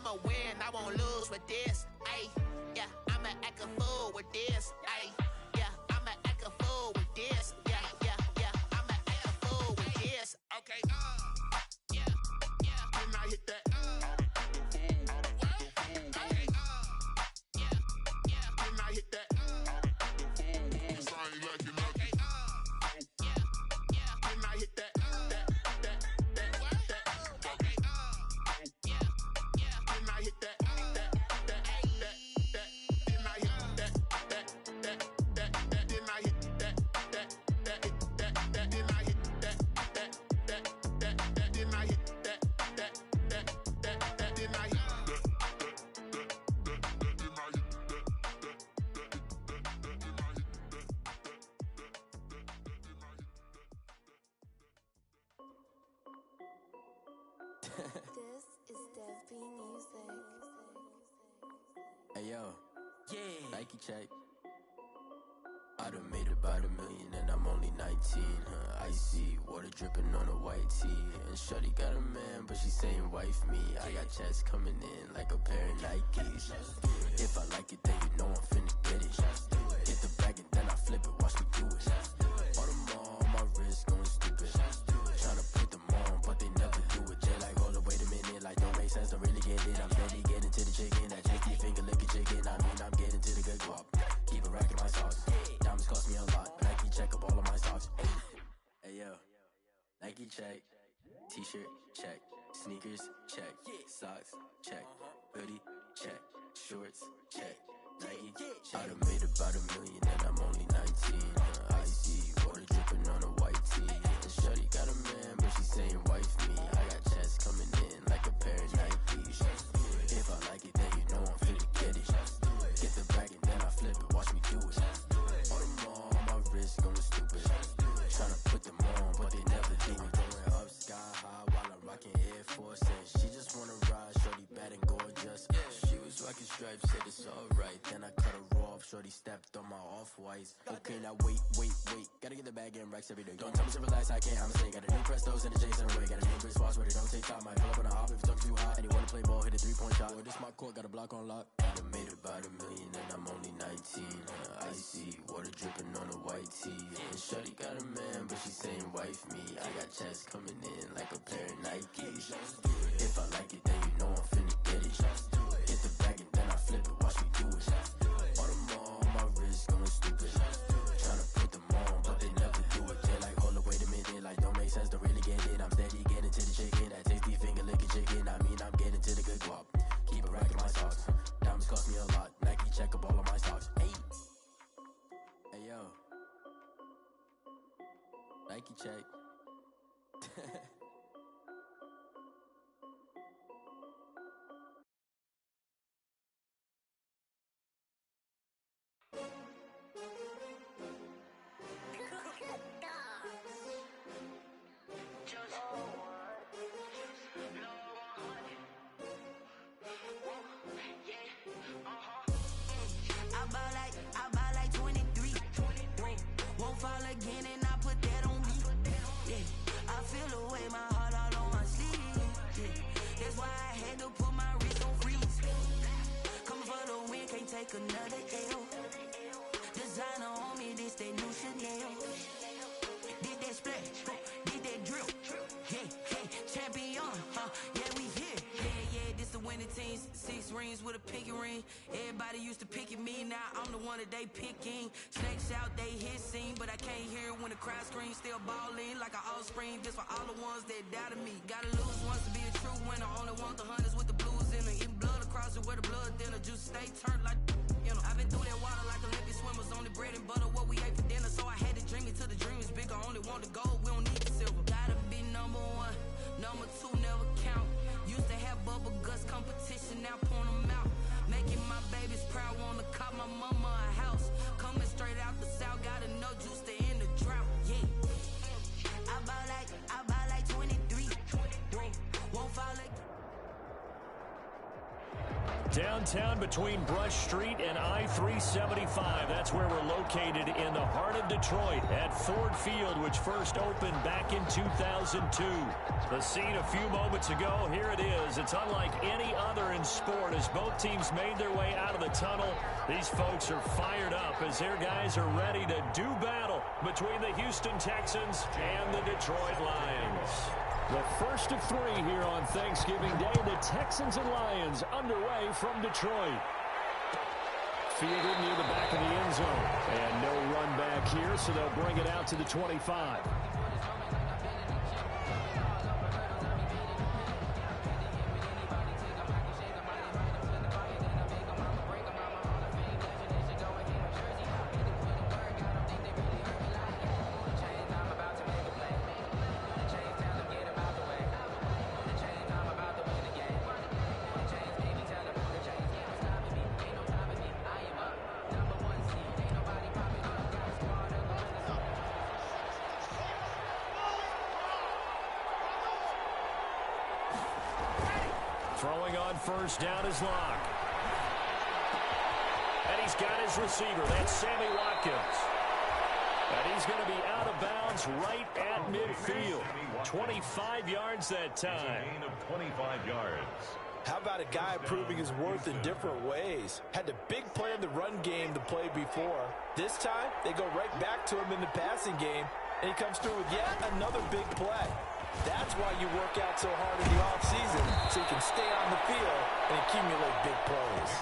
I'ma win, I won't lose with this. Ayy, yeah, I'ma act a fool with this. Ayy, yeah, I'ma act a fool with this. Yeah, yeah, yeah, I'ma act a fool with this. Okay, yeah, yeah. Then I hit that. Okay, yeah, yeah. Then I hit that. I ain't like it, okay, yeah, yeah. Then I hit that. This is Dev B Music. Hey yo, yeah, Nike check. I done made about $1 million and I'm only 19. Icy water dripping on a white tee. And shorty got a man, but she saying wife me. I got checks coming in like a pair of Nikes. If I like it, then you know I'm finna get it. Get the bag and then I flip it, watch me do it. All them on my wrist going stupid. Tryna put them on, but they never do it. They like, hold up, wait a minute, like don't make sense, don't really get it. I'm steady getting to the chicken, that JT finger licking chicken. I mean, I'm getting to the good guap. Keep a rack in my sauce. Diamonds cost me a lot. Nike check up all of my stocks. Hey yo, Nike check. T-shirt check. Sneakers check. Socks check. Hoodie check. Shorts check. Nike check. I done made about $1 million and I'm only 19. Icy water dripping on a white tee. And shorty got a man, but she saying wife me. I got checks coming in like a pair of Nikes. If I like it, then you know I'm finna get it. Get the bag and then I flip it, watch me do it. All them on my wrist going stupid. Tryna put them on, but they never do it. Going up sky high while I'm rocking Air Force. And she just wanna ride, shorty bad and gorgeous. She was rocking stripes, said it's alright. Then I cut her off, shorty stepped on my off-whites. Okay, now wait. Gotta get the bag and racks every day. Don't tell me to relax, I can't, I'ma say. Got a new Prestos and a Jason away. Got a new Chris Foss, but it don't take time. Might pull up on a hop if it's talking too hot. And you wanna play ball, hit a 3-point shot. Or this my court, got a block on lock. I done made about $1 million and I'm only 19. Icy water dripping on a white tee. And shorty got a man, but she saying wife me. I got checks coming in like a pair of Nikes. If I like it, then you know I'm finna get it. Get the bag and then I flip it, watch me do it. All them on my wrist going stupid. Tryna put them on, but they never do it. They like, hold up, wait a minute, like don't make sense, don't really get it. I'm steady getting to the chicken, that tasty finger licking chicken. I mean, I'm getting to the good guap. Keep a rack in my socks. Diamonds cost me a lot. Nike check up all of my stocks. Hey yo, Nike check. I buy like 23. Won't fall again and I put that on me. Yeah, I feel the way, my heart all on my sleeve. Yeah, that's why I had to put my wrist on freeze. Coming for the win, can't take another L. Designer on me, this that new Chanel. Did that splash, did that drill. Yeah, champion, yeah, we here. Yeah, this the winning team. 6 rings with a pinky ring. Everybody used to pick at me, now I'm the one that they picking. Snakes out, they hit scene, but I can't hear it when the crowd screams. Still ballin' like an offspring, just for all the ones that doubted me. Gotta lose once to be a true winner. Only want the hunters with the blues in them. Eating blood across it where the blood thinner. Juice stay turned like, you know. I've been through that water like Olympic swimmers. Only bread and butter, what we ate for dinner. So I had to dream it till the dream is bigger. Only want the gold, we don't need the silver. Gotta be number 1, number 2 never count. Used to have bubble guts competition, now point them out. Making my babies proud, wanna cop my mama a house. Coming straight out the south, gotta know juice to end the drought. Yeah, I buy like 23. Won't fall like Downtown between Brush Street and I-375. That's where we're located in the heart of Detroit at Ford Field, which first opened back in 2002. The scene a few moments ago, here it is. It's unlike any other in sport as both teams made their way out of the tunnel. These folks are fired up as their guys are ready to do battle between the Houston Texans and the Detroit Lions. The first of three here on Thanksgiving Day. The Texans and Lions underway from Detroit. Fielded near the back of the end zone. And no run back here, so they'll bring it out to the 25. Throwing on first down is Locke. And he's got his receiver. That's Sammy Watkins. And he's going to be out of bounds right at midfield. 25 yards that time. Gain of 25 yards. How about a guy proving his worth in different ways? Had a big play in the run game to play before. This time, they go right back to him in the passing game, and he comes through with yet another big play. That's why you work out so hard in the offseason, so you can stay on the field and accumulate big plays.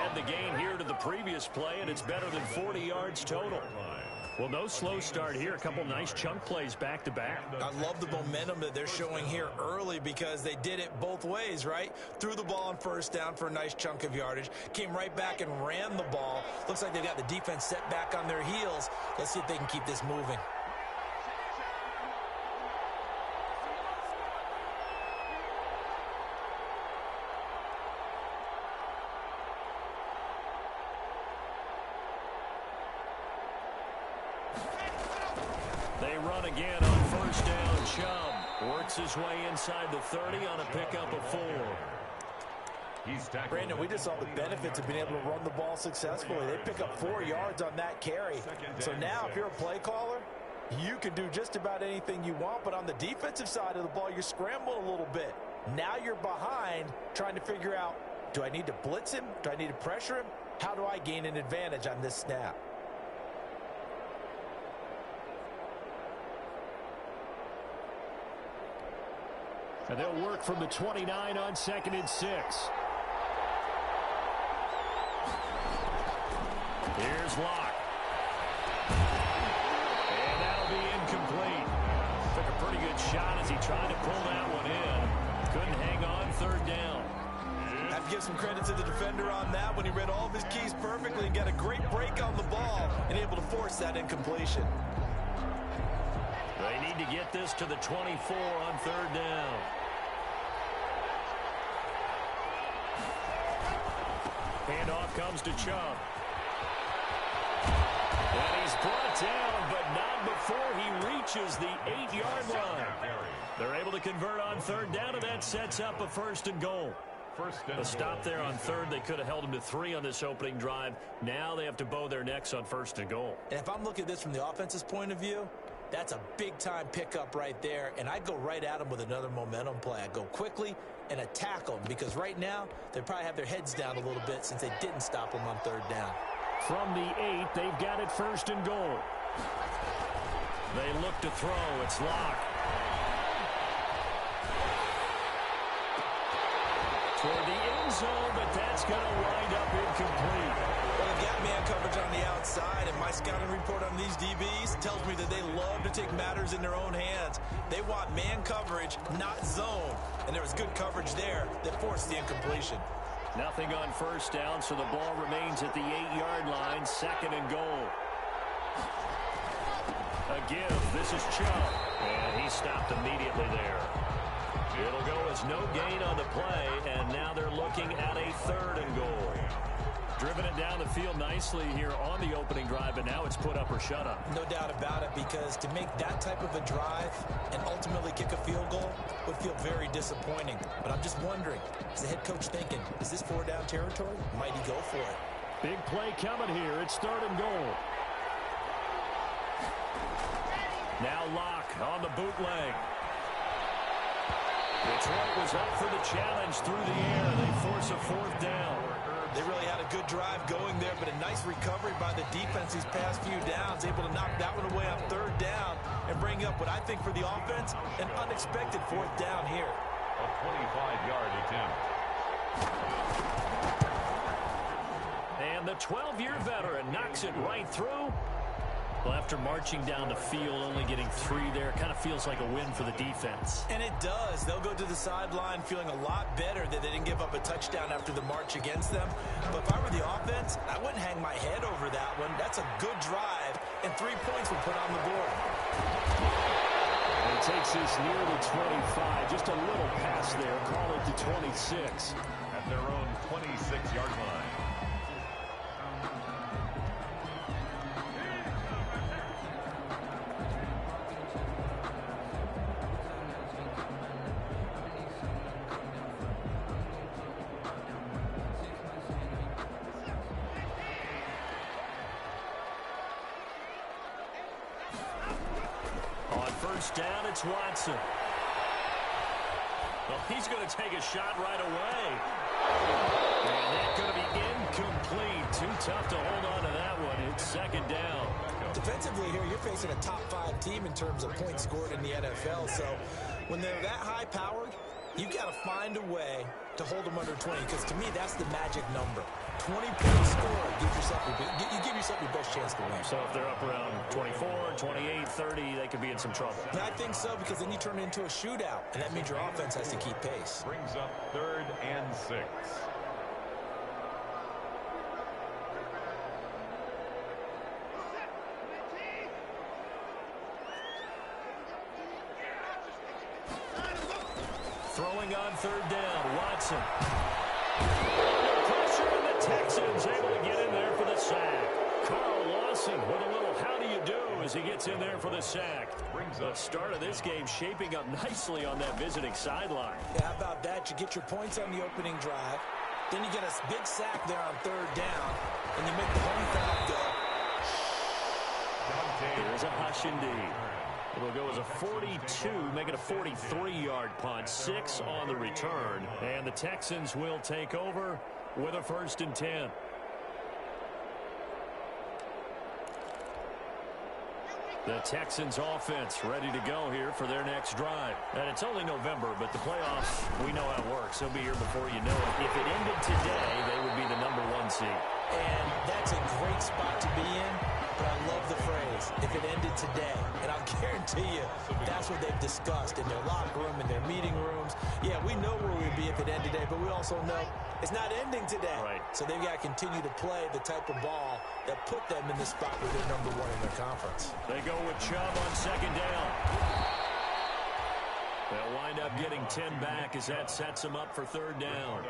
Add the gain here to the previous play, and it's better than 40 yards total. Well, no slow start here. A couple nice chunk plays back-to-back. I love the momentum that they're showing here early because they did it both ways, right? Threw the ball on first down for a nice chunk of yardage, came right back and ran the ball. Looks like they've got the defense set back on their heels. Let's see if they can keep this moving. They run again on first down. Chubb works his way inside the 30 on a pickup of 4. Brandon, we just saw the benefits of being able to run the ball successfully. They pick up 4 yards on that carry. So now if you're a play caller, you can do just about anything you want. But on the defensive side of the ball, you're scrambling a little bit. Now you're behind trying to figure out, do I need to blitz him? Do I need to pressure him? How do I gain an advantage on this snap? And they'll work from the 29 on 2nd and 6. Here's Locke. And that'll be incomplete. Took a pretty good shot as he tried to pull that one in. Couldn't hang on 3rd down. I have to give some credit to the defender on that when he read all of his keys perfectly and got a great break on the ball and able to force that incompletion. They need to get this to the 24 on 3rd down. Handoff comes to Chubb. And he's brought down, but not before he reaches the 8-yard line. They're able to convert on 3rd down, and that sets up a 1st and goal. A stop there on 3rd. They could have held him to 3 on this opening drive. Now they have to bow their necks on 1st and goal. And if I'm looking at this from the offense's point of view, that's a big-time pickup right there, and I'd go right at them with another momentum play. I'd go quickly and attack them because right now they probably have their heads down a little bit since they didn't stop them on 3rd down. From the 8, they've got it 1st and goal. They look to throw. It's Locke. Toward the end zone, but that's going to wind up incomplete. Well, they've got man coverage on the outside, and my scouting report on these DBs tells me that they love to take matters in their own hands. They want man coverage, not zone. And there was good coverage there that forced the incompletion. Nothing on 1st down, so the ball remains at the 8-yard line, 2nd and goal. A give. This is Chubb, and he stopped immediately there. It'll go as no gain on the play, and now they're looking at a 3rd and goal. Driven it down the field nicely here on the opening drive, but now it's put up or shut up. No doubt about it, because to make that type of a drive and ultimately kick a field goal, would feel very disappointing. But I'm just wondering, is the head coach thinking, is this 4-down territory? Might he go for it? Big play coming here. It's 3rd and goal. Now Locke on the bootleg. Detroit was up for the challenge through the air. They force a 4th down. They really had a good drive going there, but a nice recovery by the defense these past few downs, able to knock that one away on 3rd down and bring up what I think for the offense, an unexpected 4th down here. A 25-yard attempt. And the 12-year veteran knocks it right through. Well, after marching down the field, only getting 3 there, kind of feels like a win for the defense. And it does. They'll go to the sideline feeling a lot better that they didn't give up a touchdown after the march against them. But if I were the offense, I wouldn't hang my head over that one. That's a good drive, and 3 points were put on the board. And he takes this near the 25. Just a little pass there. Call it the 26. At their own 26-yard line. Down, it's Watson. Well, he's going to take a shot right away. And that's going to be incomplete. Too tough to hold on to that one. It's 2nd down. Defensively here, you're facing a top-5 team in terms of points scored in the NFL. So when they're that high-powered, you've got to find a way to hold them under 20, because to me, that's the magic number. 20 points scored, you give yourself your best chance to win. So if they're up around 24, 28, 30, they could be in some trouble. And I think so, because then you turn it into a shootout, and that means your offense has to keep pace. Brings up 3rd and 6. Throwing on 3rd down, Watson. Pressure, and the Texans able to get in there for the sack. Carl Lawson with a little how do you do as he gets in there for the sack. The start of this game shaping up nicely on that visiting sideline. Yeah, how about that? You get your points on the opening drive. Then you get a big sack there on 3rd down, and you make the home crowd go. There's a hush indeed. It'll go as a 42, make it a 43-yard punt, 6 on the return, and the Texans will take over with a 1st and 10. The Texans offense ready to go here for their next drive. And it's only November, but the playoffs, we know how it works. They'll be here before you know it. If it ended today, they would be the #1 seed. And that's a great spot to be in. But I love the phrase, if it ended today. And I'll guarantee you, that's what they've discussed in their locker room, in their meeting rooms. Yeah, we know where we'd be if it ended today, but we also know it's not ending today. Right. So they've got to continue to play the type of ball that put them in the spot where they're #1 in their conference. They go with Chubb on 2nd down. They'll wind up getting 10 back as that sets them up for 3rd down.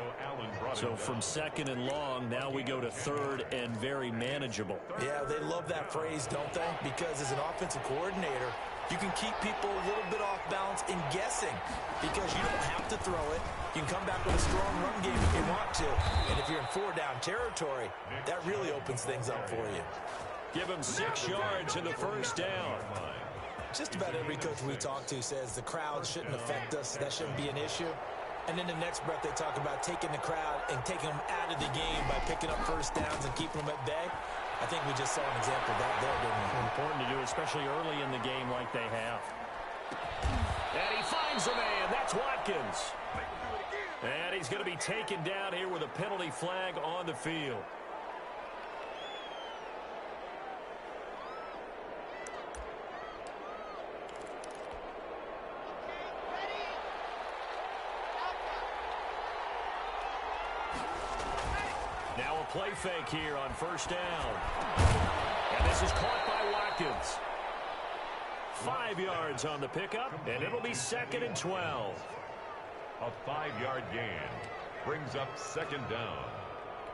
So from 2nd and long, now we go to 3rd and very manageable. Yeah, they love that phrase, don't they? Because as an offensive coordinator, you can keep people a little bit off balance in guessing because you don't have to throw it. You can come back with a strong run game if you want to. And if you're in 4-down territory, that really opens things up for you. Give them 6 yards in the 1st down. Just about every coach we talk to says the crowd shouldn't affect us. That shouldn't be an issue. And in the next breath, they talk about taking the crowd and taking them out of the game by picking up 1st downs and keeping them at bay. I think we just saw an example of that there, didn't we? Important to do, especially early in the game like they have. And he finds a man. That's Watkins. And he's going to be taken down here with a penalty flag on the field. Now a play fake here on 1st down. And this is caught by Watkins. 5 yards on the pickup, and it'll be 2nd and 12. A 5-yard gain brings up 2nd down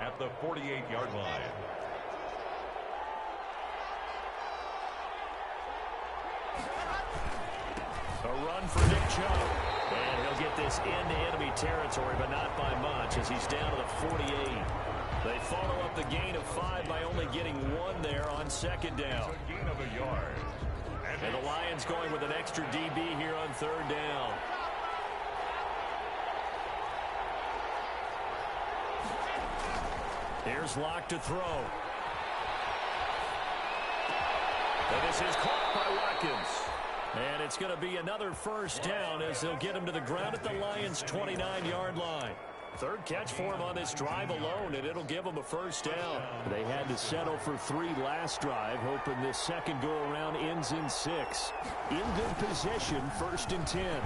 at the 48-yard line. A run for Nick Chubb. And this into enemy territory, but not by much as he's down to the 48. They follow up the gain of 5 by only getting 1 there on second down. A gain of a yard. And the Lions going with an extra DB here on third down. Here's Locke to throw. And this is caught by Watkins. And it's going to be another first down as they'll get him to the ground at the Lions' 29-yard line. Third catch for him on this drive alone, and it'll give him a first down. They had to settle for 3 last drive, hoping this second go-around ends in 6. In good position, 1st and 10.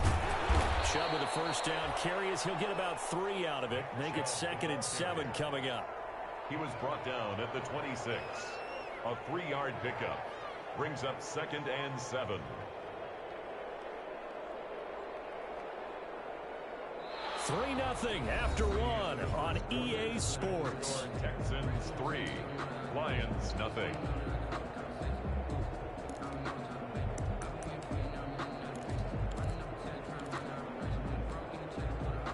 Chubb with a first down carry as he'll get about 3 out of it. Make it 2nd and 7 coming up. He was brought down at the 26. A 3-yard pickup brings up 2nd and 7. 3-0 after 1 on EA Sports. Texans 3, Lions nothing.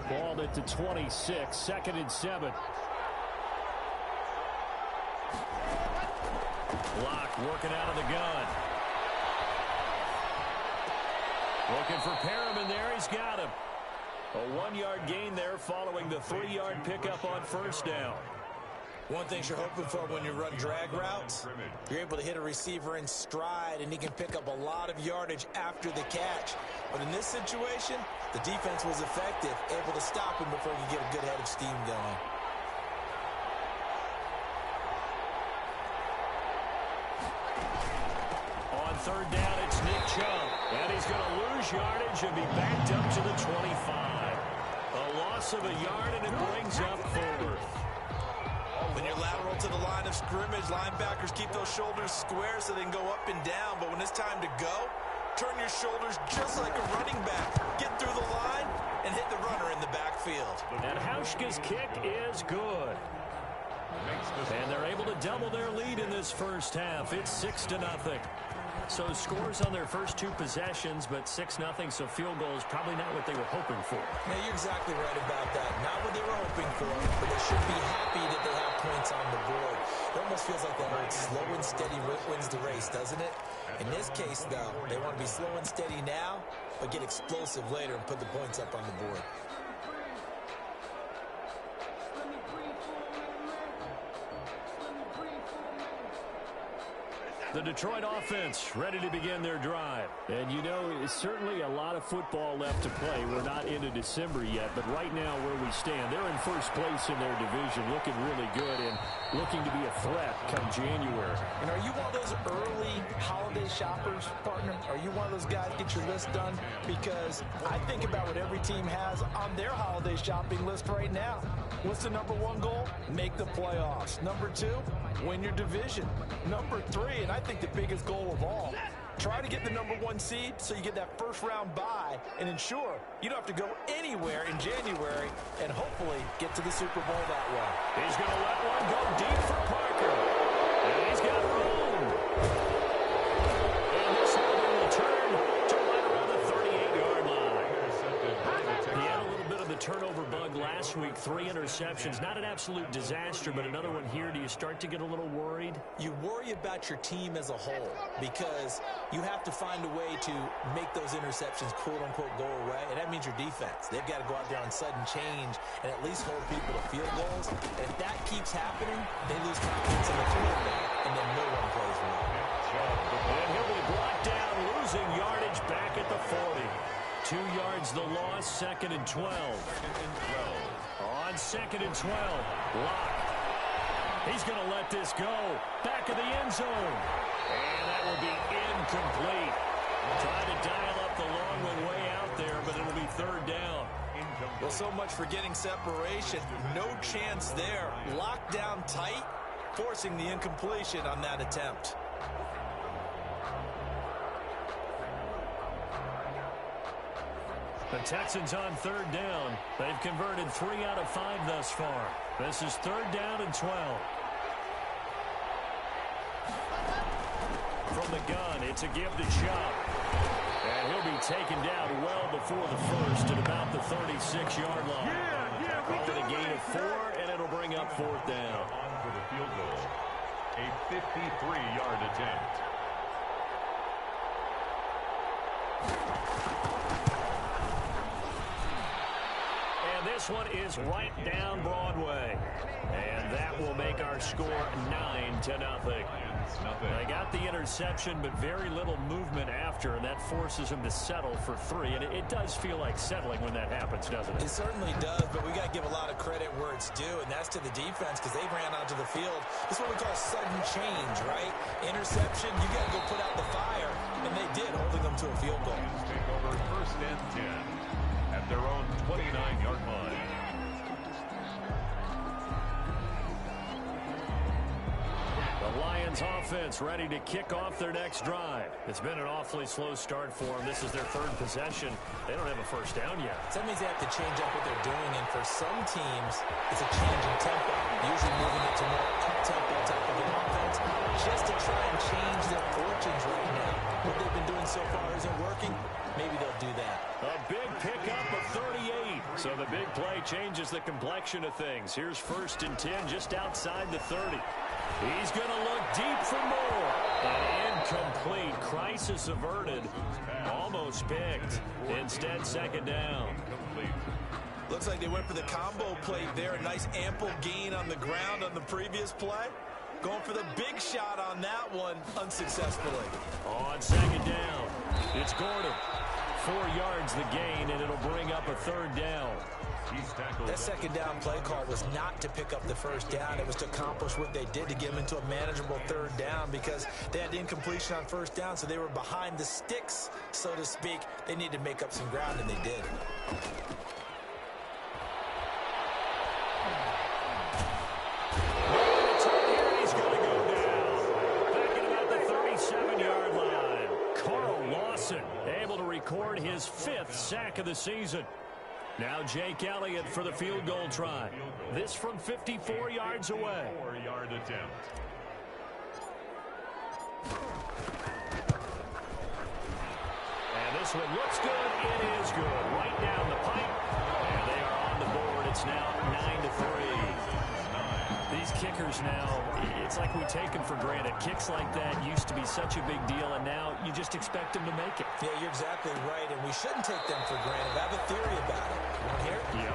Ball at the 26, 2nd and 7. Locke working out of the gun. Looking for Perriman there. He's got him. A 1-yard gain there following the 3-yard pickup on first down. One thing you're hoping for when you run drag routes, you're able to hit a receiver in stride, and he can pick up a lot of yardage after the catch. But in this situation, the defense was effective, able to stop him before he could get a good head of steam going. On third down, it's Nick Chubb. And he's going to lose yardage and be backed up to the 25. A loss of a yard, and it brings up forward. When you're lateral to the line of scrimmage, linebackers keep those shoulders square so they can go up and down. But when it's time to go, turn your shoulders just like a running back. Get through the line and hit the runner in the backfield. And Hauschka's kick is good. And they're able to double their lead in this first half. It's 6-0. So scores on their first 2 possessions, but 6-0, so field goal is probably not what they were hoping for. Yeah, you're exactly right about that. Not what they were hoping for, but they should be happy that they have points on the board. It almost feels like that old slow and steady wins the race, doesn't it? In this case, though, they want to be slow and steady now, but get explosive later and put the points up on the board. The Detroit offense ready to begin their drive. And you know, it's certainly a lot of football left to play. We're not into December yet, but right now where we stand, they're in first place in their division, looking really good and looking to be a threat come January. And are you one of those early holiday shoppers, partner? Are you one of those guys get your list done? Because I think about what every team has on their holiday shopping list right now. What's the number 1 goal? Make the playoffs. Number 2, win your division. Number 3, and I think the biggest goal of all, try to get the number 1 seed so you get that first round bye and ensure you don't have to go anywhere in January and hopefully get to the Super Bowl that way. He's going to let one go deep for Parker. And he's got room. And this one will return to right around the 38-yard line. He had a little bit of the turnover bug last week. 3 interceptions. Not an absolute disaster, but another one here. Do you start to get a little worried? You worry about your team as a whole because you have to find a way to make those interceptions quote-unquote go away, and that means your defense. They've got to go out there on sudden change and at least hold people to field goals. And if that keeps happening, they lose confidence in the quarterback, and then no one plays well. And he'll be brought down, losing yardage back at the 40. 2 yards the loss, 2nd and 12. On 2nd and 12, Locke. He's going to let this go. Back of the end zone. And that will be incomplete. Trying to dial up the long one way out there, but it'll be 3rd down. Well, so much for getting separation. No chance there. Locked down tight, forcing the incompletion on that attempt. The Texans on 3rd down. They've converted 3 out of 5 thus far. This is 3rd down and 12. From the gun, it's a give to Chubb. And he'll be taken down well before the first at about the 36. 26-yard line. Call it a gain of 4, and it'll bring up 4th down. On for the field goal. A 53-yard attempt. And this one is right down Broadway. And that will make our score 9-0. They got the interception, but very little movement after, and that forces them to settle for 3. And it does feel like settling when that happens, doesn't it? It certainly does, but we got to give a lot of credit where it's due, and that's to the defense because they ran onto the field. This is what we call sudden change, right? Interception, you got to go put out the fire, and they did, holding them to a field goal. Take over 1st and 10 at their own 29-yard line. The Lions offense ready to kick off their next drive. It's been an awfully slow start for them. This is their 3rd possession. They don't have a 1st down yet. So that means they have to change up what they're doing, and for some teams, it's a change in tempo, usually moving it to more up-tempo type of an offense, just to try and change their fortunes right now. What they've been doing so far isn't working. Maybe they'll do that. A big pickup of 38. So the big play changes the complexion of things. Here's 1st and 10 just outside the 30. He's going to look deep for more. An incomplete. Crisis averted. Almost picked. Instead, 2nd down. Looks like they went for the combo play there. A nice ample gain on the ground on the previous play. Going for the big shot on that one unsuccessfully. On 2nd down, it's Gordon. 4 yards the gain, and it'll bring up a 3rd down. That 2nd down play call was not to pick up the 1st down. It was to accomplish what they did to get them into a manageable 3rd down because they had incompletion on 1st down, so they were behind the sticks, so to speak. They needed to make up some ground, and they did. He's going to go down. Back at about the 37-yard line. Carl Lawson able to record his 5th sack of the season. Now Jake Elliott for the field goal try. This from 54 yards away. 4-yard attempt. And this one looks good. It is good. Right down the pipe. And they are on the board. It's now 9-3. These kickers now, it's like we take them for granted. Kicks like that used to be such a big deal, and now you just expect them to make it. Yeah, you're exactly right, and we shouldn't take them for granted. I have a theory about it. You want to hear it? Yeah.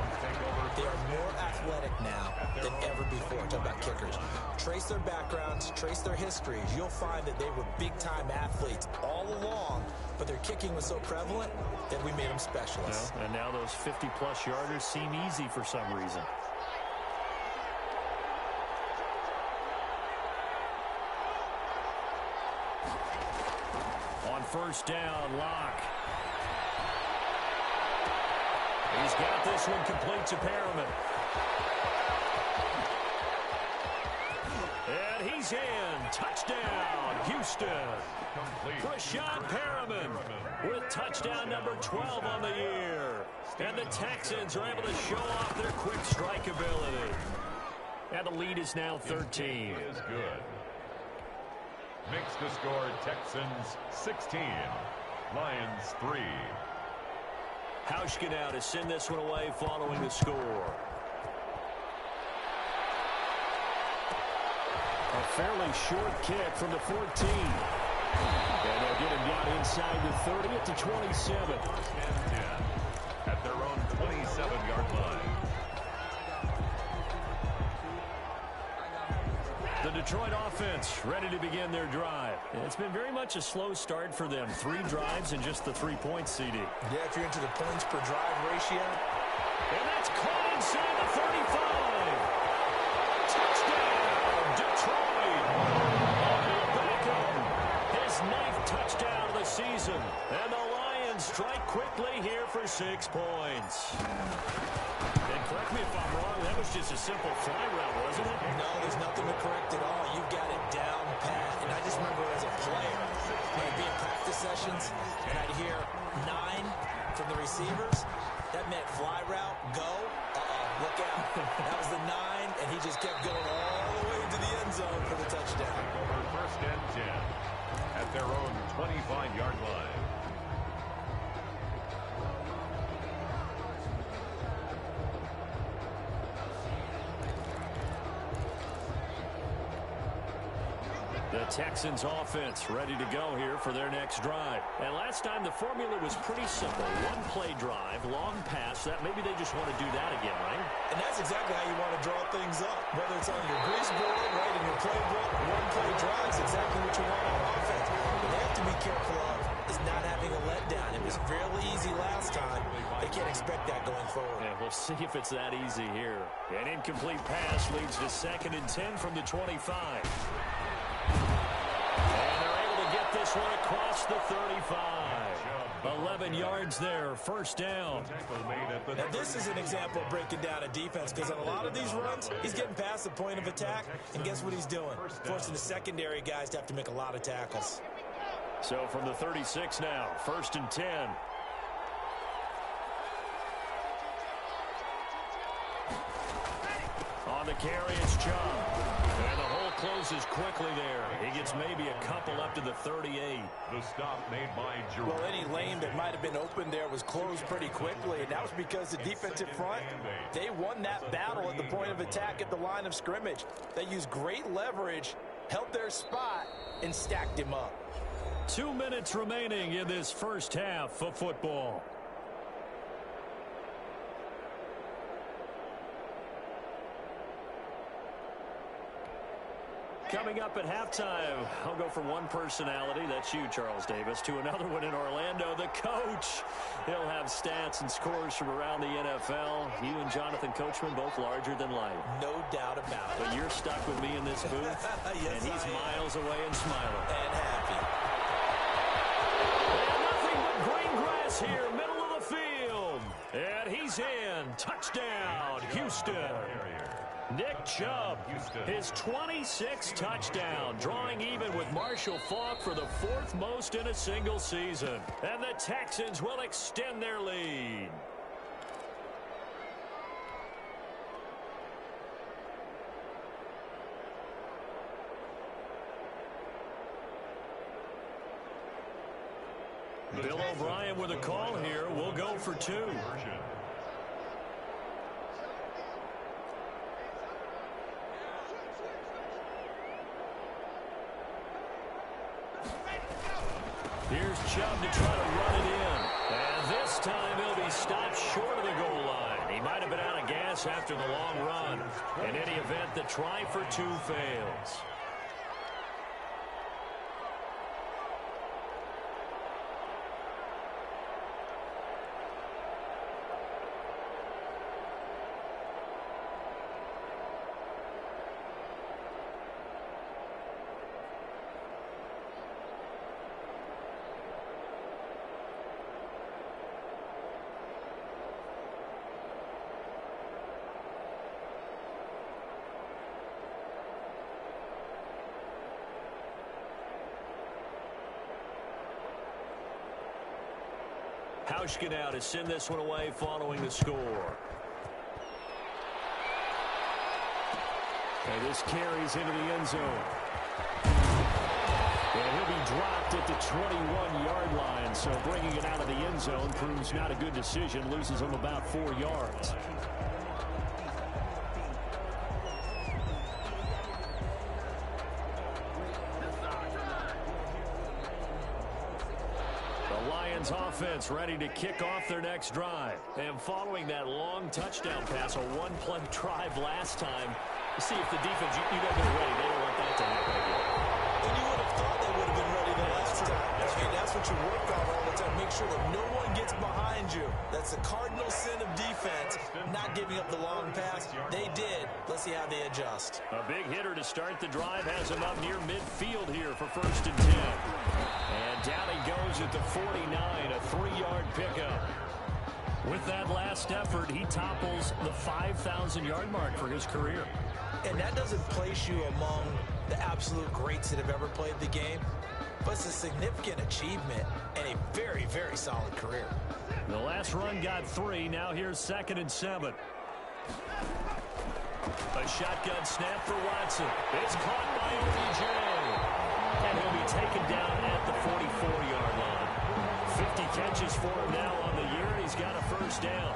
They are more athletic now than ever before. Talk about kickers. Trace their backgrounds, trace their histories. You'll find that they were big-time athletes all along, but their kicking was so prevalent that we made them specialists. Yeah, and now those 50-plus yarders seem easy for some reason. On 1st down, Locke. He's got this one complete to Perriman. And he's in. Touchdown, Houston. Rashad Perriman with touchdown number 12 on the year. And the Texans are able to show off their quick strike ability. And the lead is now 13. Is good. Makes the score Texans 16, Lions 3. Hauschka now to send this one away following the score. A fairly short kick from the 14. And they'll get him down inside the 30 at the 27. At their own 27-yard line. The Detroit offense ready to begin their drive. It's been very much a slow start for them. 3 drives and just the 3 points, CD. Yeah, if you're into the points per drive ratio. And that's caught inside the 35. Touchdown, Detroit. Beckham, his 9th touchdown of the season. And the Lions strike quickly here for 6 points. And correct me if I'm wrong, that was just a simple fly route, wasn't it? No, there's nothing to correct at all. You've got it down pat. And I just remember as a player, when I'd be in practice sessions, and I'd hear 9 from the receivers. That meant fly route, go. Look out. That was the 9, and he just kept going all the way into the end zone for the touchdown. Over 1st and 10 at their own 25-yard line. The Texans offense ready to go here for their next drive. And last time the formula was pretty simple. One play drive, long pass. That maybe they just want to do that again, right? And that's exactly how you want to draw things up. Whether it's on your grease board, right in your playbook, one play drive is exactly what you want on offense. What they have to be careful of is not having a letdown. It was fairly easy last time. They can't expect that going forward. Yeah, we'll see if it's that easy here. An incomplete pass leads to 2nd and 10 from the 25. And they're able to get this one across the 35. 11 yards there, first down. Now, this is an example of breaking down a defense because on a lot of these runs, he's getting past the point of attack, and guess what he's doing? Forcing the secondary guys to have to make a lot of tackles. So from the 36 now, 1st and 10. On the carry, it's Chubb. And the hole closes quickly there. He gets maybe a couple up to the 38. The stop made by Jerome. Well, any lane that might have been open there was closed pretty quickly, and that was because the defensive front, they won that battle at the point of attack at the line of scrimmage. They used great leverage, held their spot, and stacked him up. 2 minutes remaining in this first half of football. Coming up at halftime, I'll go from one personality, that's you, Charles Davis, to another one in Orlando, the coach. He'll have stats and scores from around the NFL. You and Jonathan Coachman, both larger than life. No doubt about it. But you're stuck with me in this booth, yes, and he's miles away and smiling. And happy. And nothing but green grass here, middle of the field. And he's in. Touchdown, Houston. Nick Chubb, his 26th touchdown, drawing even with Marshall Faulk for the 4th most in a single season. And the Texans will extend their lead. Bill O'Brien with a call here. We'll go for 2. Here's Chubb to try to run it in. And this time he'll be stopped short of the goal line. He might have been out of gas after the long run. In any event, the try for 2 fails. Hauschka now to send this one away following the score. Okay, this carries into the end zone. And he'll be dropped at the 21-yard line, so bringing it out of the end zone proves not a good decision, loses him about 4 yards. Offense ready to kick off their next drive. And following that long touchdown pass, a one-play drive last time, see if the defense, you know they're ready. They don't want that to happen again. And you would have thought they would have been ready the last time. I mean, that's what you work on all the time. Make sure that no one gets behind you. That's the cardinal sin of defense, not giving up the long pass. They did. Let's see how they adjust. A big hitter to start the drive has him up near midfield here for 1st and 10. And down he goes at the 49, a 3-yard pickup. With that last effort, he topples the 5,000-yard mark for his career. And that doesn't place you among the absolute greats that have ever played the game, but it's a significant achievement and a very, very solid career. The last run got 3. Now here's 2nd and 7. A shotgun snap for Watson. It's caught by OBJ. And he'll be taken down at the 44-yard line. 50 catches for him now on the year. He's got a 1st down.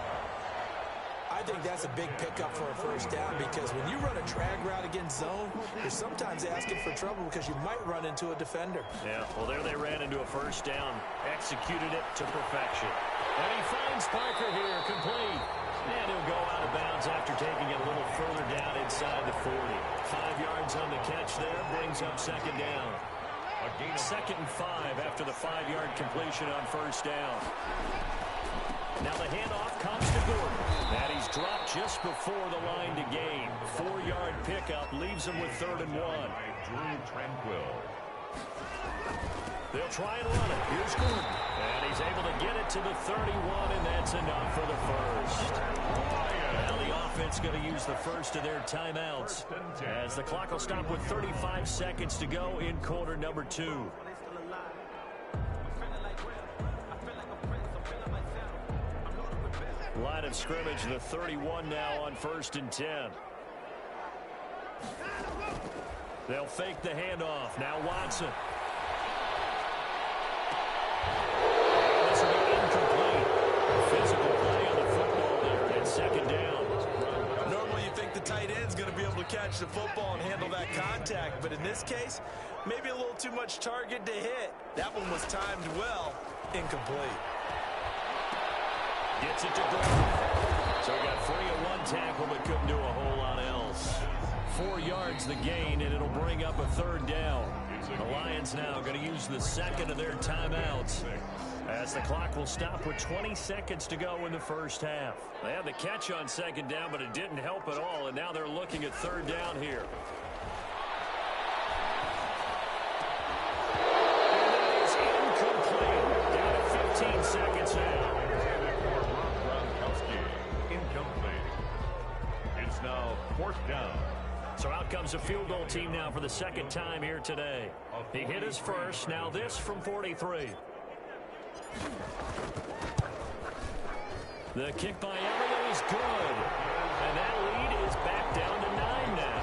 I I think that's a big pickup for a first down because when you run a drag route against zone, you're sometimes asking for trouble because you might run into a defender. Yeah, well, there they ran into a first down, executed it to perfection. And he finds Parker here, complete. And he'll go out of bounds after taking it a little further down inside the 40. 5 yards on the catch there, brings up second down. Second and 5 after the 5-yard completion on first down. Now the handoff comes to Gordon. And he's dropped just before the line to gain. 4-yard pickup leaves him with 3rd and 1. Drew Tranquil. They'll try and run it. Here's Gordon. And he's able to get it to the 31, and that's enough for the first. Now the offense going to use the first of their timeouts as the clock will stop with 35 seconds to go in quarter number 2. Line of scrimmage, the 31 now on 1st and 10. They'll fake the handoff. Now Watson. This will be incomplete. Physical play on the football there at second down. Normally you think the tight end's going to be able to catch the football and handle that contact, but in this case, maybe a little too much target to hit. That one was timed well. Incomplete. Gets it to Gordon. So he got free of one tackle, but couldn't do a whole lot else. 4 yards the gain, and it'll bring up a 3rd down. The Lions now going to use the second of their timeouts as the clock will stop with 20 seconds to go in the first half. They had the catch on second down, but it didn't help at all, and now they're looking at 3rd down here. And it is incomplete. Down to 15 seconds now. Incomplete. It's now 4th down. So out comes a field goal team now for the second time here today. He hit his first. Now this from 43. The kick by Everly is good. And that lead is back down to 9 now.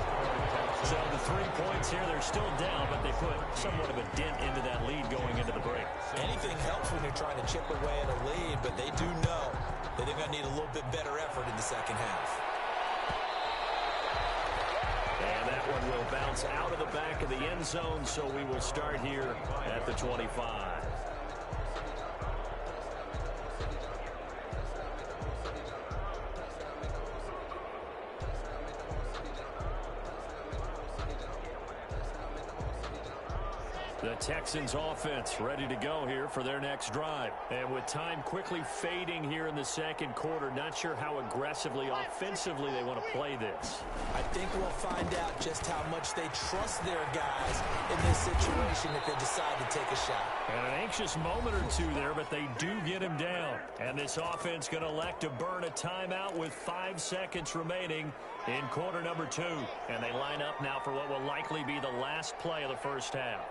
So the 3 points here, they're still down, but they put somewhat of a dent into that lead going into the break. Anything helps when you're trying to chip away at a lead, but they do know that they're going to need a little bit better effort in the second half. And that one will bounce out of the back of the end zone, so we will start here at the 25. The Texans offense ready to go here for their next drive. And with time quickly fading here in the second quarter, not sure how aggressively, offensively they want to play this. I think we'll find out just how much they trust their guys in this situation if they decide to take a shot. And an anxious moment or two there, but they do get him down. And this offense going to elect to burn a timeout with 5 seconds remaining in quarter number 2. And they line up now for what will likely be the last play of the first half.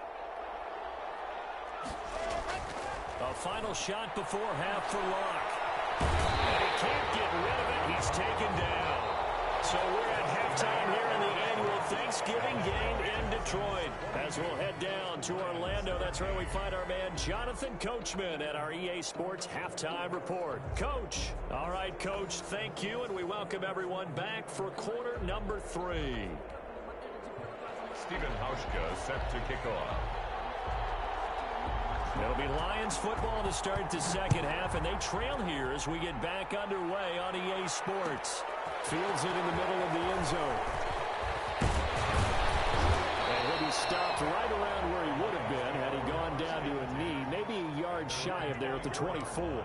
A final shot before half for Locke. And he can't get rid of it. He's taken down. So we're at halftime here in the annual Thanksgiving game in Detroit. As we'll head down to Orlando, that's where we find our man Jonathan Coachman at our EA Sports Halftime Report. Coach. All right, Coach, thank you, and we welcome everyone back for quarter number 3. Stephen Hauschka set to kick off. It'll be Lions football to start the second half, and they trail here as we get back underway on EA Sports. Fields it in the middle of the end zone. And he'll be stopped right around where he would have been had he gone down to a knee, maybe a yard shy of there at the 24.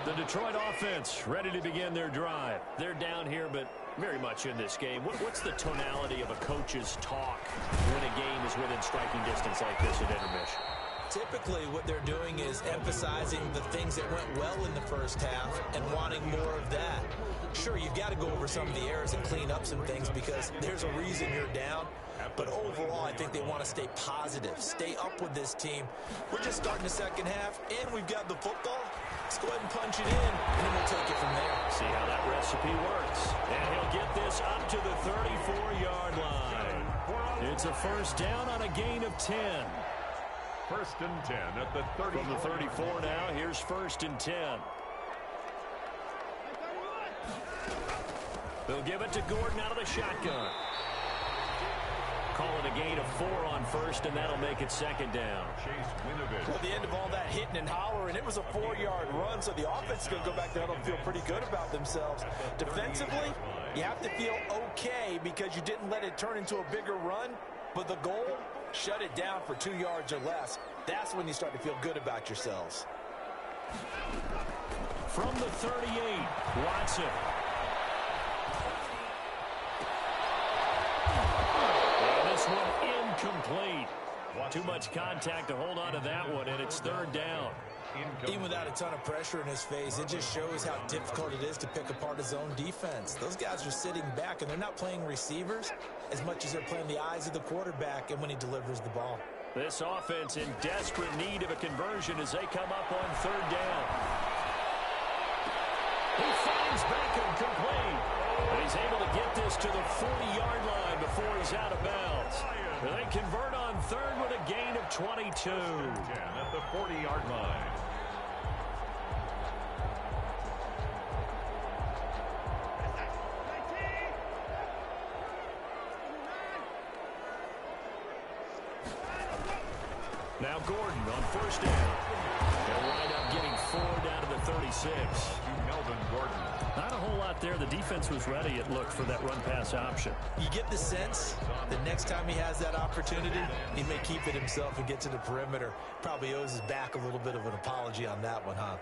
The Detroit offense ready to begin their drive. They're down here, but very much in this game. What's the tonality of a coach's talk when a game is within striking distance like this at intermission? Typically, what they're doing is emphasizing the things that went well in the first half and wanting more of that. Sure, you've got to go over some of the errors and clean up some things because there's a reason you're down. But overall, I think they want to stay positive, stay up with this team. We're just starting the second half, and we've got the football. Let's go ahead and punch it in, and then we'll take it from there. See how that recipe works. And he'll get this up to the 34-yard line. It's a first down on a gain of 10. First and 10 at the 34. From the 34 now, here's first and 10. They'll give it to Gordon out of the shotgun. Call it a gain of 4 on first, and that'll make it second down. Well, the end of all that hitting and hollering, it was a 4-yard run, so the offense is going to go back there and feel pretty good about themselves. Defensively, you have to feel okay because you didn't let it turn into a bigger run, but the goal, shut it down for 2 yards or less. That's when you start to feel good about yourselves. From the 38, Watson. One incomplete. Too much contact to hold on to that one, and it's third down. Even without a ton of pressure in his face, it just shows how difficult it is to pick apart his own defense. Those guys are sitting back, and they're not playing receivers as much as they're playing the eyes of the quarterback and when he delivers the ball. This offense in desperate need of a conversion as they come up on third down. He finds Beckham complete. And he's able to get this to the 40-yard line before he's out of bounds. And they convert on third with a gain of 22. 10 at the 40-yard line. Now Gordon on first down. They'll wind up getting 4 down to the 36. Melvin Gordon. Not a whole lot there. The defense was ready, it looked, for that run-pass option. You get the sense that next time he has that opportunity, he may keep it himself and get to the perimeter. Probably owes his back a little bit of an apology on that one, huh?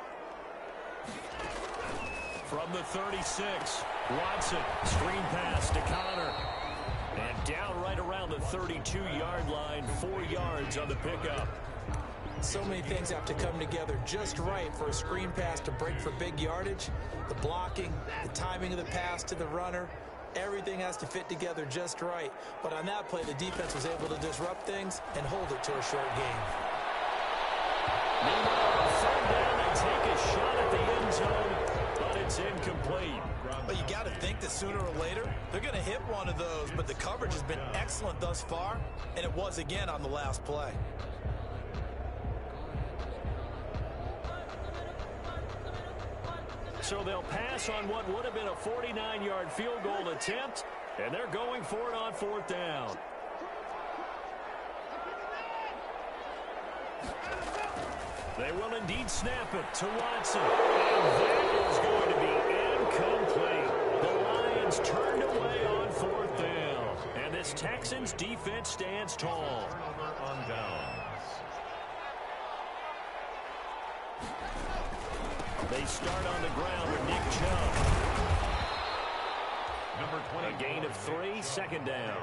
From the 36, Watson, screen pass to Connor. And down right around the 32-yard line, 4 yards on the pickup. So many things have to come together just right for a screen pass to break for big yardage. The blocking, the timing of the pass to the runner, everything has to fit together just right. But on that play, the defense was able to disrupt things and hold it to a short gain. Meanwhile, on third down, they take a shot at the end zone, but it's incomplete. But you got to think that sooner or later, they're going to hit one of those. But the coverage has been excellent thus far, and it was again on the last play. So they'll pass on what would have been a 49-yard field goal attempt, and they're going for it on fourth down. They will indeed snap it to Watson. And that is going to be incomplete. The Lions turned away on fourth down. And this Texans defense stands tall. On downs. They start on the ground with Nick Chubb. Number 20. A gain of 3, second down.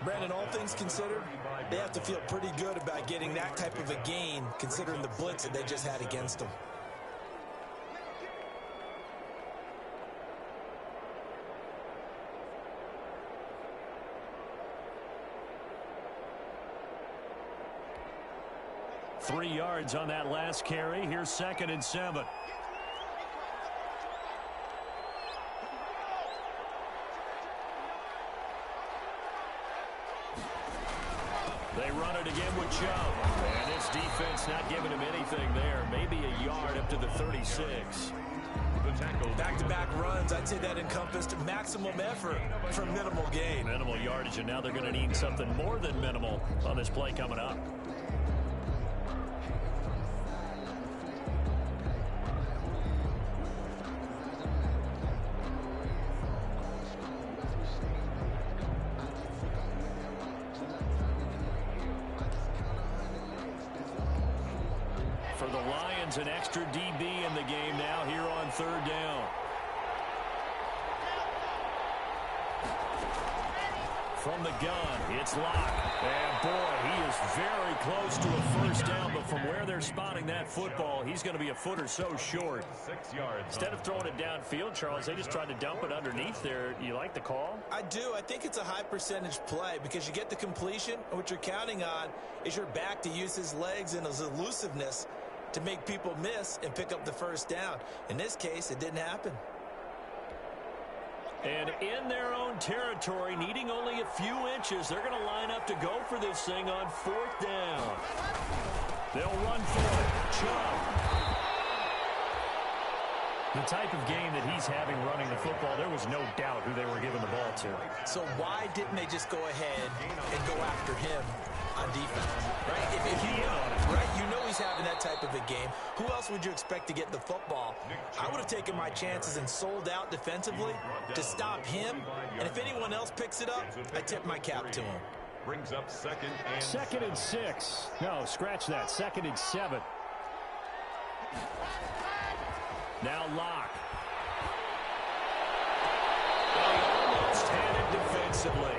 Brandon, all things considered, they have to feel pretty good about getting that type of a gain, considering the blitz that they just had against them. Three yards on that last carry. Here's second and 7. They run it again with Chubb. And this defense not giving him anything there. Maybe a yard up to the 36. Back-to-back runs, I'd say that encompassed maximum effort for minimal gain. Minimal yardage, and now they're going to need something more than minimal on this play coming up. For the Lions, an extra DB in the game now here on third down. From the gun, it's Locke. And boy, he is very close to a first down, but from where they're spotting that football, he's going to be a foot or so short. 6 yards. Instead of throwing it downfield, Charles, they just tried to dump it underneath there. You like the call? I do. I think it's a high percentage play because you get the completion, and what you're counting on is your back to use his legs and his elusiveness to make people miss and pick up the first down. In this case, it didn't happen. And in their own territory, needing only a few inches, they're going to line up to go for this thing on 4th down. They'll run for it. Chubb. The type of game that he's having running the football, there was no doubt who they were giving the ball to. So why didn't they just go ahead and go after him on defense? Right? If you know, right? You know he's having that type of a game. Who else would you expect to get the football? I would have taken my chances and sold out defensively to stop him. And if anyone else picks it up, I tip my cap to him. Brings up second and 6. No, scratch that. 2nd and 7. Now Locke. They almost had it defensively.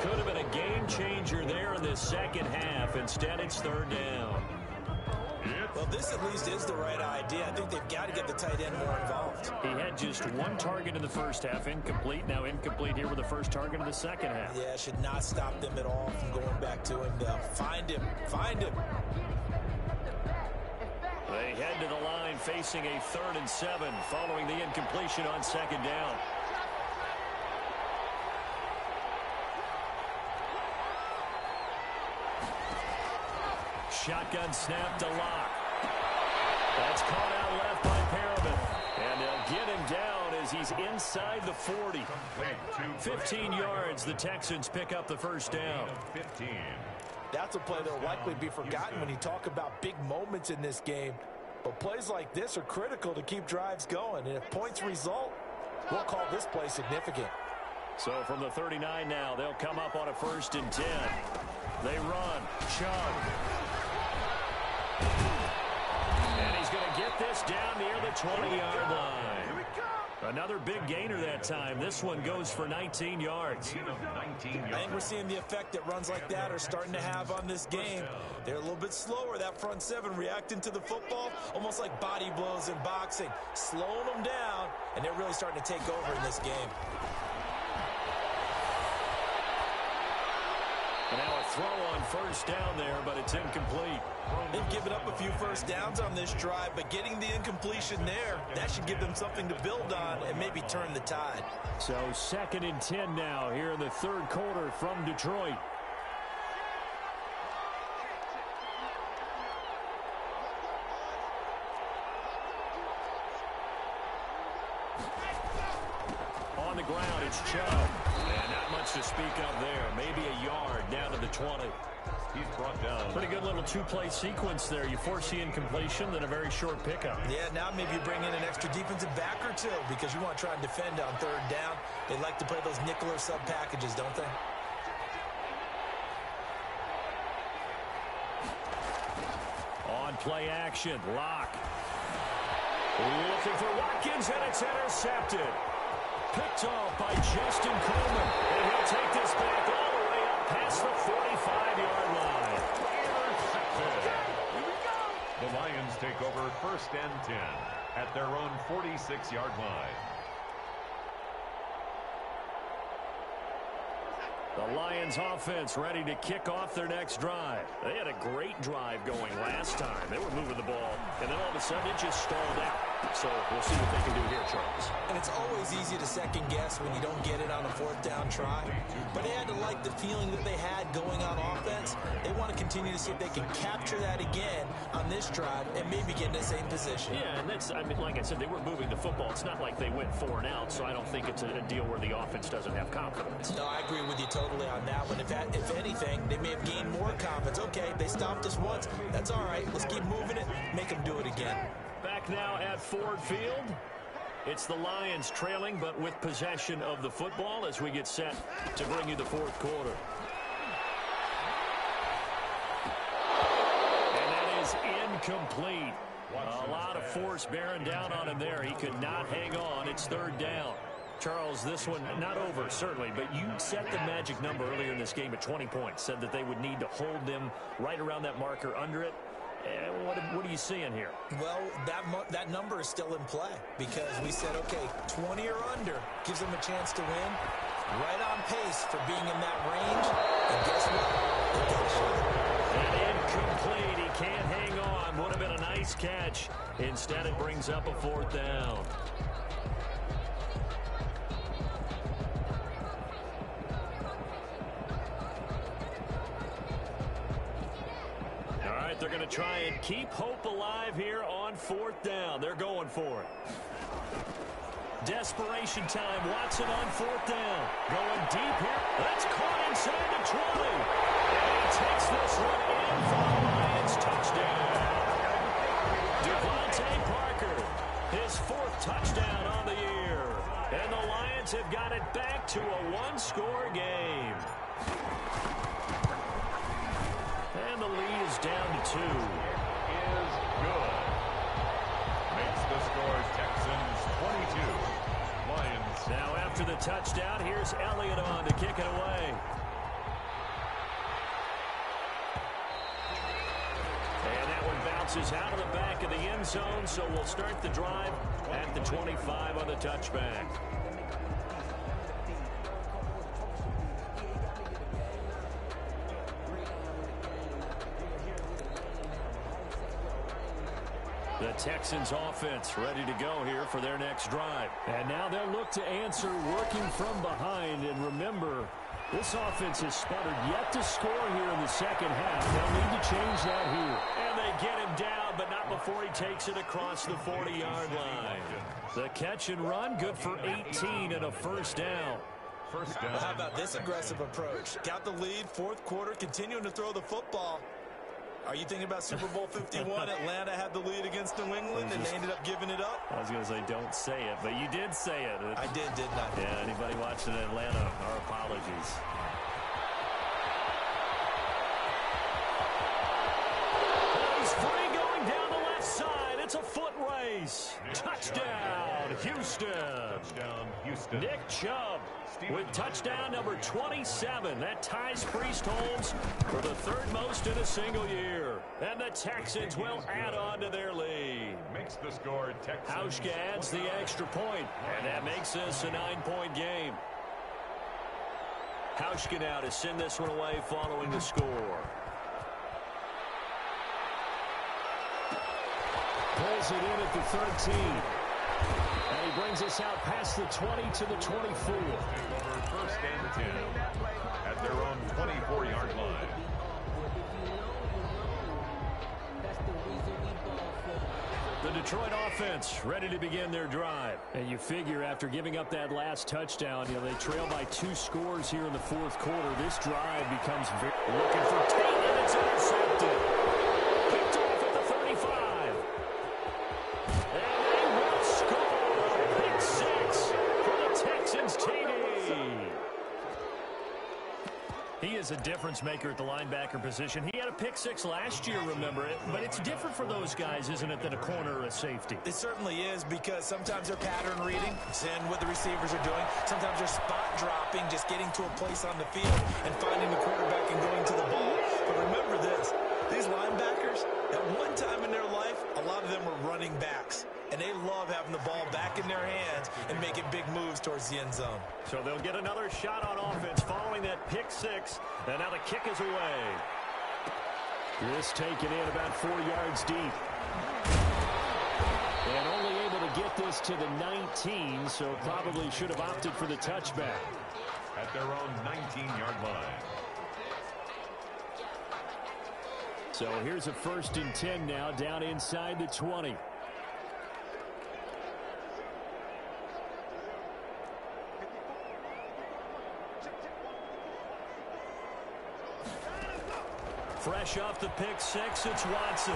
Could have been a game changer there in this second half. Instead, it's 3rd down. Well, this at least is the right idea. I think they've got to get the tight end more involved. He had just 1 target in the first half, incomplete. Now incomplete here with the first target in the second half. Yeah, should not stop them at all from going back to him. Find him. Find him. They head to the line facing a 3rd and 7 following the incompletion on 2nd down. Shotgun snap to Locke. That's caught out left by Perriman. And they'll get him down as he's inside the 40. 15 yards, the Texans pick up the first down. 15. That's a play that will likely be forgotten when you talk about big moments in this game. But plays like this are critical to keep drives going. And if points result, we'll call this play significant. So from the 39 now, they'll come up on a 1st and 10. They run. Chubb. And he's going to get this down near the 20-yard line. Another big gainer that time. This one goes for 19 yards. I think we're seeing the effect that runs like that are starting to have on this game. They're a little bit slower, that front 7, reacting to the football, almost like body blows in boxing, slowing them down, and they're really starting to take over in this game. Now a throw on 1st down there, but it's incomplete. They've given up a few first downs on this drive, but getting the incompletion there, that should give them something to build on and maybe turn the tide. So 2nd and 10 now here in the 3rd quarter from Detroit. On the ground, it's Chubb. And not much to speak of there. Maybe a yard down to the 20. He's brought down. Pretty good little 2-play sequence there. You force the incompletion, then a very short pickup. Yeah, now maybe you bring in an extra defensive back or two because you want to try and defend on 3rd down. They like to play those nickel or sub packages, don't they? On play action, Locke. Looking for Watkins, and it's intercepted. Picked off by Justin Coleman. And he'll take this back all the way up past the 45-yard line. The Lions take over 1st and 10 at their own 46-yard line. The Lions offense ready to kick off their next drive. They had a great drive going last time. They were moving the ball, and then all of a sudden it just stalled out. So we'll see what they can do here, Charles. And it's always easy to second guess when you don't get it on a 4th down try. But they had to like the feeling that they had going on offense. They want to continue to see if they can capture that again on this drive and maybe get in the same position. Yeah, and that's, I mean, like I said, they were moving the football. It's not like they went 4 and out, so I don't think it's a deal where the offense doesn't have confidence. No, I agree with you totally on that one. If anything, they may have gained more confidence. Okay, they stopped us once. That's all right. Let's keep moving it. Make them do it again. Back now at Ford Field. It's the Lions trailing, but with possession of the football as we get set to bring you the 4th quarter. And that is incomplete. A lot of force bearing down on him there. He could not hang on. It's 3rd down. Charles, this one not over, certainly, but you set the magic number earlier in this game at 20 points, said that they would need to hold them right around that marker under it. What are you seeing here? Well, that number is still in play because we said, okay, 20 or under gives them a chance to win. Right on pace for being in that range. And guess what? They got a shot. And incomplete. He can't hang on. Would have been a nice catch. Instead, it brings up a 4th down. try and keep hope alive here on 4th down. They're going for it. Desperation time. Watson on 4th down. Going deep here. That's caught inside the 20. And he takes this one in for the Lions. Touchdown. Devontae Parker, his 4th touchdown on the year. And the Lions have got it back to a one-score game. And the lead is down to 2. Is good. Makes the score Texans 22. Lions. Now after the touchdown, here's Elliott on to kick it away. And that one bounces out of the back of the end zone, so we'll start the drive at the 25 on the touchback. The Texans offense ready to go here for their next drive. And now they'll look to answer working from behind. And remember, this offense has sputtered yet to score here in the second half. They'll need to change that here. And they get him down, but not before he takes it across the 40-yard line. The catch and run, good for 18 and a first down. First down. Well, how about this aggressive approach? Got the lead, 4th quarter, continuing to throw the football. Are you thinking about Super Bowl 51? Atlanta had the lead against New England, and they ended up giving it up? I was going to say, don't say it, but you did say it. I didn't I? Yeah, anybody watching Atlanta, our apologies. He's free going down the left side. It's a foot race. Touchdown, Houston. Touchdown, Houston. Nick Chubb with touchdown number 27. That ties Priest Holmes for the 3rd most in a single year. And the Texans will add on to their lead. Makes the score Texans. Hauschka adds the extra point, and that makes this a 9-point game. Hauschka now to send this one away following the score. Pulls it in at the 13. And he brings us out past the 20 to the 24. First and 10 at their own 24-yard line. The Detroit offense ready to begin their drive. And you figure after giving up that last touchdown, they trail by 2 scores here in the 4th quarter. This drive becomes very... Looking for Tate, and it's intercepted. Picked off at the 35. And they will score. Pick 6 for the Texans TD. He is a difference maker at the linebacker position. He had a pick 6 last year, remember it. But it's different for those guys, isn't it, than a corner or a safety? It certainly is, because sometimes they're pattern reading, seeing what the receivers are doing. Sometimes they're spot dropping, just getting to a place on the field and finding the quarterback and going to the ball. But remember this, these linebackers, at one time in their life, a lot of them were running backs. And they love having the ball back in their hands and making big moves towards the end zone. So they'll get another shot on offense following that pick 6. And now the kick is away. This taken in about 4 yards deep. And only able to get this to the 19, so probably should have opted for the touchback. At their own 19-yard line. So here's a 1st and 10 now, down inside the 20. Fresh off the pick 6, it's Watson.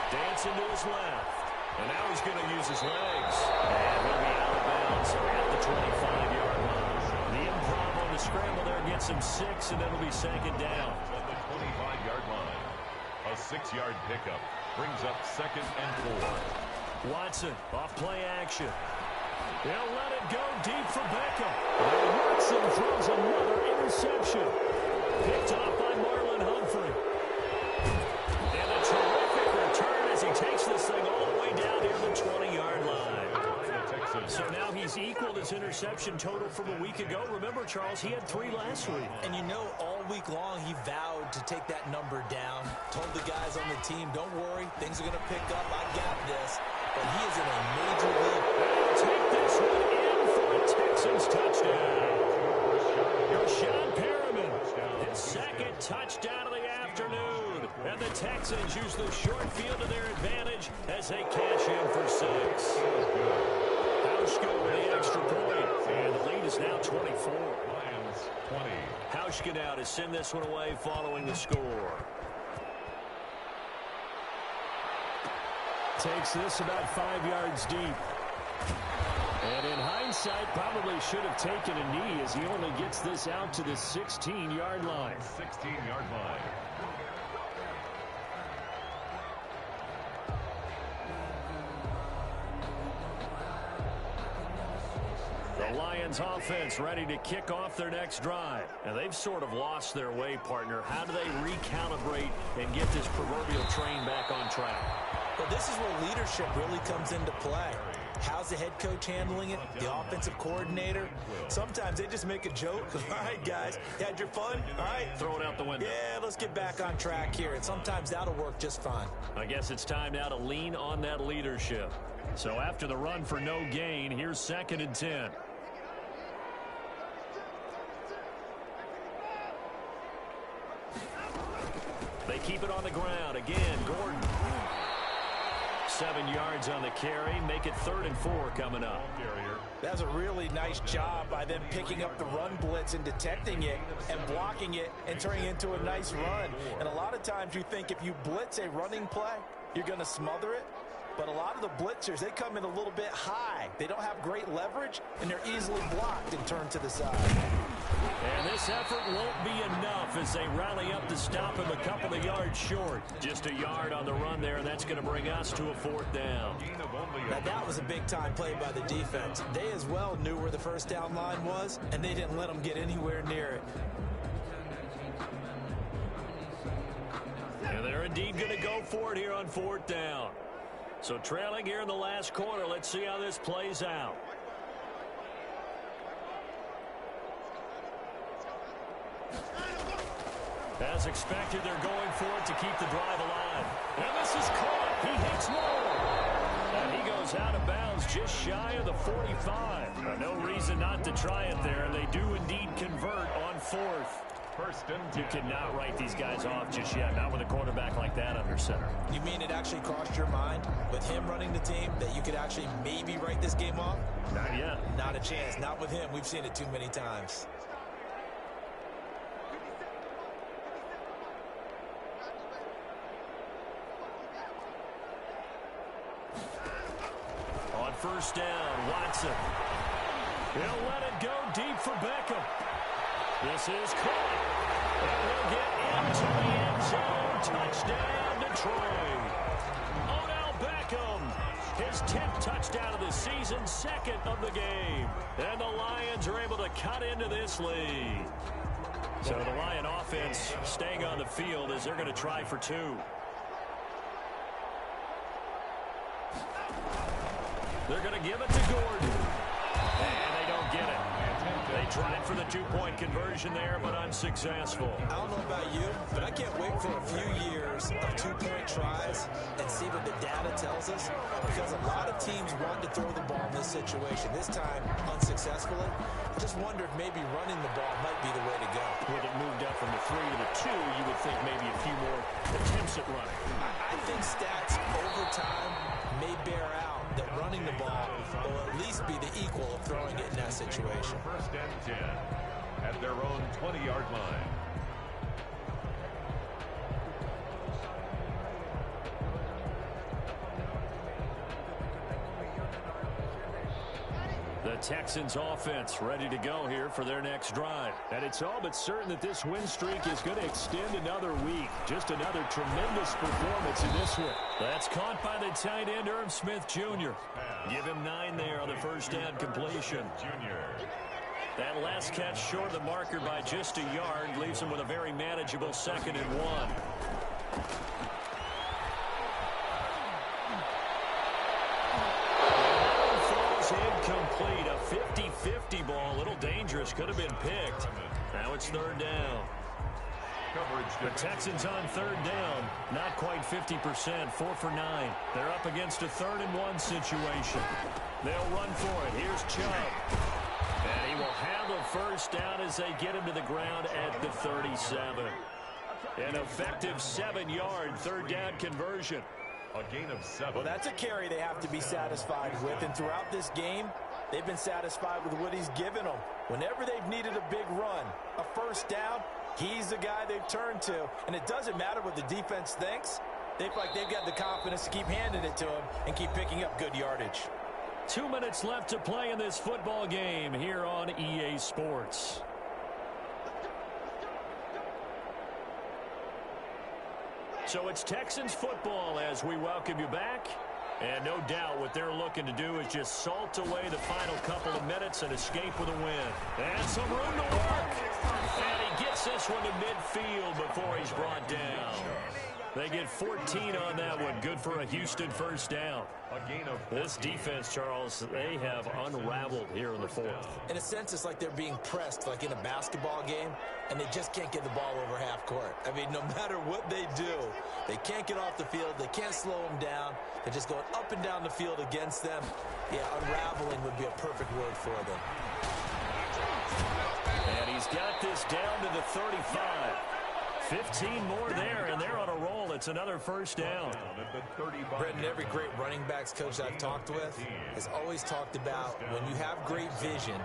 Dancing to his left. And now he's going to use his legs. And he'll be out of bounds at the 25-yard line. The improv on the scramble there gets him 6, and it'll be 2nd down. At the 25-yard line. A 6-yard pickup brings up 2nd and 4. Watson off play action. They'll let it go deep for Beckham. And Watson throws another interception. Picked off by Marlon Humphrey. And a terrific return as he takes this thing all the way down near the 20-yard line. So now he's equaled his interception total from a week ago. Remember, Charles, he had 3 last week. And all week long he vowed to take that number down. Told the guys on the team, don't worry, things are going to pick up. I got this. But he is in a major league. They'll take this one in for a Texans touchdown. Rashawn Perriman, his 2nd touchdown of the afternoon. And the Texans use the short field to their advantage as they cash in for 6. Hauschka with the extra point. And the lead is now 24. Lions 20. Hauschka now to send this one away following the score. Takes this about 5 yards deep. And in hindsight, probably should have taken a knee as he only gets this out to the 16-yard line. 16-yard line. The Lions offense ready to kick off their next drive. And they've sort of lost their way, partner. How do they recalibrate and get this proverbial train back on track? Well, this is where leadership really comes into play. How's the head coach handling it? The offensive coordinator? Sometimes they just make a joke. All right, guys, you had your fun? All right. Throw it out the window. Yeah, let's get back on track here. And sometimes that'll work just fine. I guess it's time now to lean on that leadership. So after the run for no gain, here's 2nd and 10. They keep it on the ground. Again, Gordon. 7 yards on the carry. Make it 3rd and 4 coming up. That's a really nice job by them picking up the run blitz and detecting it and blocking it and turning it into a nice run. And a lot of times you think if you blitz a running play, you're going to smother it. But a lot of the blitzers, they come in a little bit high. They don't have great leverage, and they're easily blocked and turned to the side. And this effort won't be enough as they rally up to stop him a couple of yards short. Just a yard on the run there, and that's going to bring us to a 4th down. Now, that was a big-time play by the defense. They as well knew where the first down line was, and they didn't let them get anywhere near it. And they're indeed going to go for it here on 4th down. So trailing here in the last quarter, let's see how this plays out. As expected, they're going for it to keep the drive alive. And this is caught. He hits low. And he goes out of bounds just shy of the 45. No reason not to try it there, and they do indeed convert on 4th. You cannot write these guys off just yet, not with a quarterback like that under center. You mean it actually crossed your mind with him running the team that you could actually maybe write this game off? Not yet. Not a chance. Not with him. We've seen it too many times. On 1st down, Watson. He'll let it go deep for Beckham. This is caught. And will get into the end zone. Touchdown, Detroit. Odell Beckham, his 10th touchdown of the season, 2nd of the game. And the Lions are able to cut into this lead. So the Lion offense staying on the field as they're going to try for 2. They're going to give it to Gordon. And they don't get it. They tried for the 2-point conversion there, but unsuccessful. I don't know about you, but I can't wait for a few years of 2-point tries and see what the data tells us, because a lot of teams want to throw the ball in this situation. This time, unsuccessfully. I just wonder if maybe running the ball might be the way to go. With it moved up from the 3 to the 2, you would think maybe a few more attempts at running. I think stats over time may bear out that running the ball will at least be the equal of throwing it in that situation. 1st and 10 at their own 20-yard line. The Texans offense ready to go here for their next drive. And it's all but certain that this win streak is going to extend another week. Just another tremendous performance in this one. That's caught by the tight end, Irv Smith Jr. Give him 9 there on the 1st down completion. That last catch short of the marker by just a yard leaves him with a very manageable 2nd and 1. Incomplete, a 50-50 ball, a little dangerous, could have been picked. Now it's 3rd down. The Texans on 3rd down, not quite 50%, 4 for 9. They're up against a 3rd and 1 situation. They'll run for it. Here's Chubb. And he will have the 1st down as they get him to the ground at the 37. An effective 7-yard third down conversion. A gain of 7. Well, that's a carry they have to be satisfied with. And throughout this game, they've been satisfied with what he's given them. Whenever they've needed a big run, a first down, he's the guy they've turned to. And it doesn't matter what the defense thinks. They feel like they've got the confidence to keep handing it to him and keep picking up good yardage. 2 minutes left to play in this football game here on EA Sports. So it's Texans football as we welcome you back. And no doubt what they're looking to do is just salt away the final couple of minutes and escape with a win. And some room to work. And he gets this one to midfield before he's brought down. They get 14 on that one. Good for a Houston first down. This defense, Charles, they have unraveled here in the fourth. In a sense, it's like they're being pressed like in a basketball game, and they just can't get the ball over half court. I mean, no matter what they do, they can't get off the field. They can't slow them down. They're just going up and down the field against them. Yeah, unraveling would be a perfect word for them. And he's got this down to the 35. 15 more there, and they're on a roll. It's another first down. Brendan, every great running backs coach I've talked with has always talked about when you have great vision,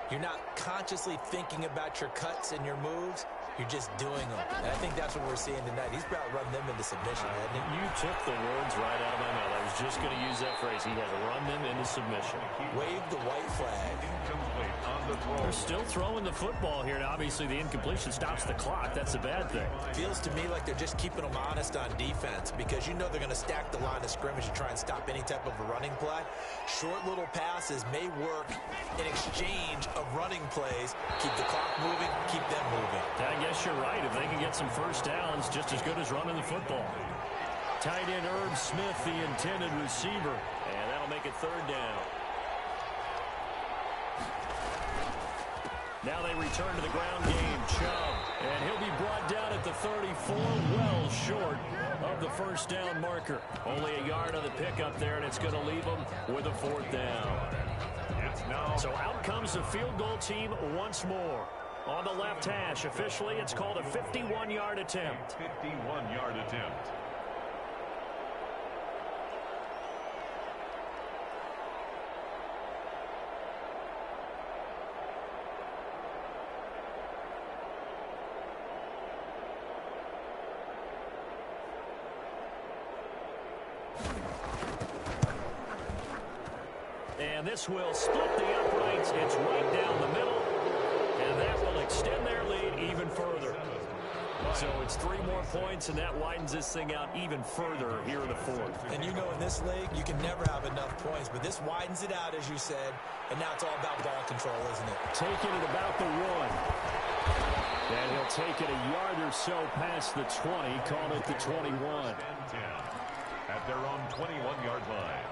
you're not consciously thinking about your cuts and your moves. You're just doing them. And I think that's what we're seeing tonight. He's about to run them into submission, hasn't he? You took the words right out of my mouth. I was just going to use that phrase. He has run them into submission. Wave the white flag. They're still throwing the football here. Now, obviously, the incompletion stops the clock. That's a bad thing. Feels to me like they're just keeping them honest on defense because you know they're going to stack the line of scrimmage and try and stop any type of a running play. Short little passes may work in exchange of running plays. Keep the clock moving, keep them moving. I guess you're right. If they can get some first downs, just as good as running the football. Tight end Herb Smith, the intended receiver. And that'll make it third down. Now they return to the ground game. Chubb. And he'll be brought down at the 34, well short of the first down marker. Only a yard on the pickup there, and it's going to leave them with a fourth down. So out comes the field goal team once more. On the left hash, officially, it's called a 51-yard attempt. 51-yard attempt. And this will split the uprights. It's right down the middle. And that will extend their lead even further. So it's 3 more points, and that widens this thing out even further here in the fourth. And you know in this league, you can never have enough points, but this widens it out, as you said, and now it's all about ball control, isn't it? Taking it about the 1. And he'll take it a yard or so past the 20, call it the 21. At their own 21-yard line.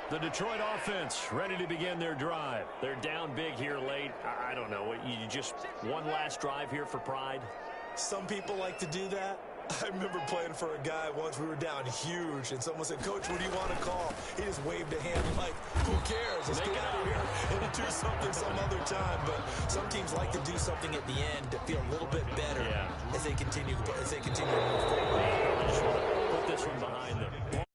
The Detroit offense ready to begin their drive. They're down big here late. I don't know. You just one last drive here for pride? Some people like to do that. I remember playing for a guy once. We were down huge, and someone said, "Coach, what do you want to call?" He just waved a hand. I'm like, who cares? Let's get out of here and do something some other time. But some teams like to do something at the end to feel a little bit better as they continue to move forward. I just want to put this one behind them.